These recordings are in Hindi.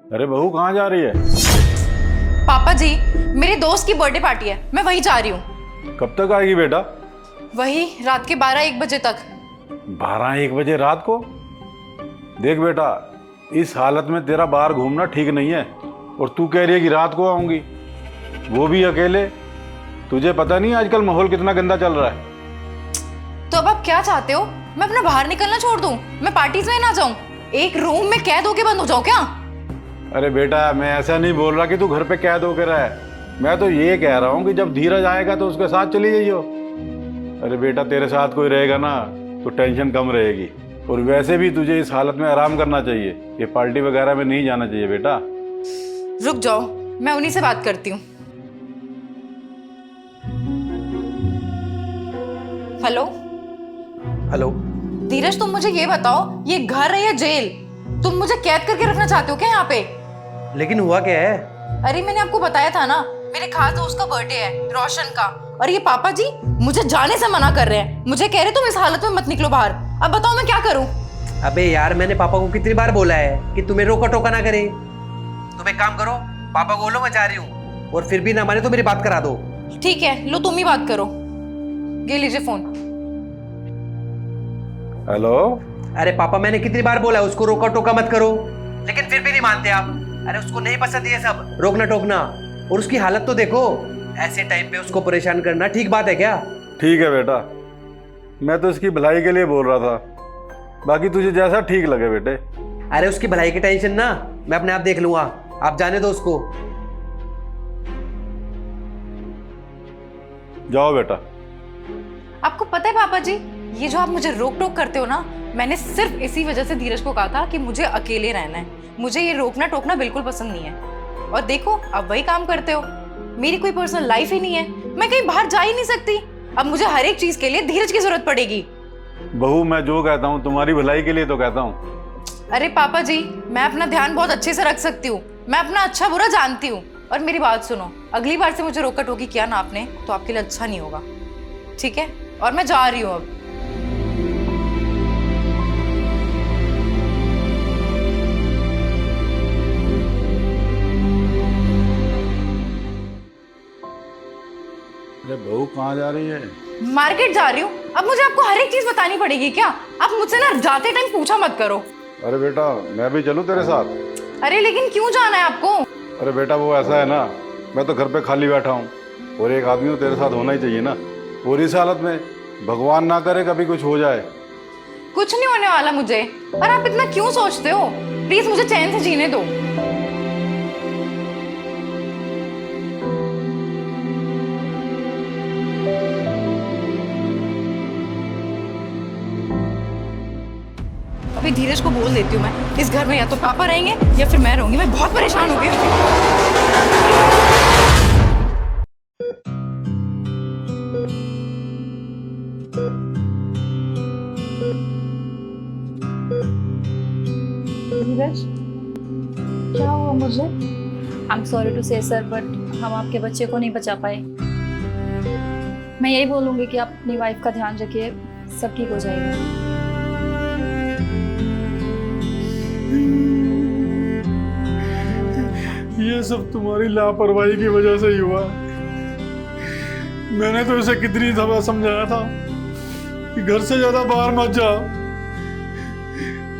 अरे बहू कहाँ जा रही है? पापा जी, मेरे दोस्त की बर्थडे पार्टी है, मैं वहीं जा रही हूँ। कब तक आएगी बेटा? वही रात के 12-1 बजे तक। 12-1 बजे रात को? देख बेटा, इस हालत में तेरा बाहर घूमना ठीक नहीं है। और तू कह रही है कि रात को आऊंगी, वो भी अकेले। तुझे पता नहीं आजकल माहौल कितना गंदा चल रहा है। तो अब आप क्या चाहते हो? मैं अपना बाहर निकलना छोड़ दूं? मैं पार्टीज में ना जाऊं? एक रूम में कैद होके बंद हो जाऊं क्या? अरे बेटा, मैं ऐसा नहीं बोल रहा कि तू घर पे कैद होकर रहे। मैं तो ये कह रहा हूँ कि जब धीरज आएगा तो उसके साथ चली जाइयो। अरे बेटा, तेरे साथ कोई रहेगा ना तो टेंशन कम रहेगी। और वैसे भी तुझे इस हालत में आराम करना चाहिए, ये पार्टी वगैरह में नहीं जाना चाहिए बेटा। रुक जाओ, मैं उन्हीं से बात करती हूँ। Hello hello. धीरज, तुम मुझे ये बताओ, ये घर है या जेल? तुम मुझे कैद करके रखना चाहते हो क्या यहाँ पे? लेकिन हुआ क्या है? अरे मैंने आपको बताया था ना, मेरे खास दोस्त का बर्थडे है, रोशन का। और ये पापा जी मुझे जाने से मना कर रहे हैं। मुझे कह रहे तुम इस हालत में मत निकलो बाहर। अब बताओ मैं क्या करूं? अबे यार, मैंने पापा को कितनी बार बोला है कि तुम्हें रोका टोका ना करे। तुम एक काम करो, पापा को बोलो मैं जा रही हूँ, और फिर भी ना माने तो मेरी बात करा दो। ठीक है, लो तुम ही बात करो। ये लीजिए फोन। हेलो। अरे पापा, मैंने कितनी बार बोला उसको रोका टोका मत करो, लेकिन फिर भी नहीं मानते आप। अरे उसको नहीं पसंद ये सब रोकना टोकना, और उसकी हालत तो देखो। ऐसे टाइम पे उसको परेशान करना ठीक बात है क्या? ठीक है बेटा, मैं तो इसकी भलाई के लिए बोल रहा था, बाकी तुझे जैसा ठीक लगे बेटे। अरे उसकी भलाई की टेंशन ना मैं अपने आप देख लूंगा, आप जाने दो उसको। जाओ बेटा। आपको पता है पापा जी, ये जो आप मुझे रोक टोक करते हो ना, मैंने सिर्फ इसी वजह से धीरज को कहा था कि मुझे अकेले रहना है। मुझे ये रोकना टोकना बिल्कुल पसंद नहीं है। और देखो, अब वही काम करते हो। मेरी कोई पर्सनल लाइफ ही नहीं है, मैं कहीं बाहर जा ही नहीं सकती। अब मुझे हर एक चीज के लिए धीरज की जरूरत पड़ेगी। बहू, मैं जो कहता हूँ तुम्हारी भलाई के लिए तो कहता हूँ। अरे पापा जी, मैं अपना ध्यान बहुत अच्छे से रख सकती हूँ। मैं अपना अच्छा बुरा जानती हूँ। और मेरी बात सुनो, अगली बार से मुझे रोका टोकी किया ना आपने तो आपके लिए अच्छा नहीं होगा, ठीक है? और मैं जा रही हूँ अब। अरे बहू कहाँ जा रही है? मार्केट जा रही हूँ। अब मुझे आपको हर एक चीज बतानी पड़ेगी क्या? आप मुझसे ना जाते टाइम पूछा मत करो। अरे बेटा, मैं भी चलूँ तेरे साथ? अरे लेकिन क्यों जाना है आपको? अरे बेटा, वो ऐसा है ना, मैं तो घर पे खाली बैठा हूँ, और एक आदमी तो तेरे साथ होना ही चाहिए ना। और इस हालत में भगवान ना करे कभी कुछ हो जाए। कुछ नहीं होने वाला मुझे। और आप इतना क्यों सोचते हो? प्लीज मुझे चैन से जीने दो। अभी धीरज को बोल देती हूँ मैं, इस घर में या तो पापा रहेंगे या फिर मैं रहूंगी। मैं बहुत परेशान हो गई हूँ। धीरज, क्या हुआ मुझे? आई एम सॉरी टू से सर, बट हम आपके बच्चे को नहीं बचा पाए। मैं यही बोलूँगी कि आप अपनी वाइफ का ध्यान रखिए, सब ठीक हो जाएगा। ये सब तुम्हारी लापरवाही की वजह से ही हुआ। मैंने तो इसे कितनी दफा समझाया था कि घर से ज्यादा बाहर मत जा,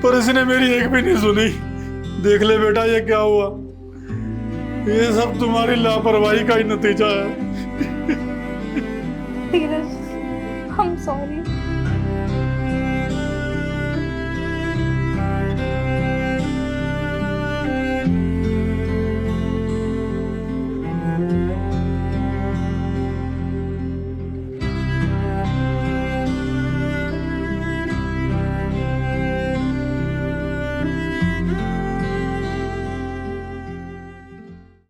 पर इसने मेरी एक भी नहीं सुनी। देख ले बेटा, ये क्या हुआ। ये सब तुम्हारी लापरवाही का ही नतीजा है। धीरज, आई एम सॉरी।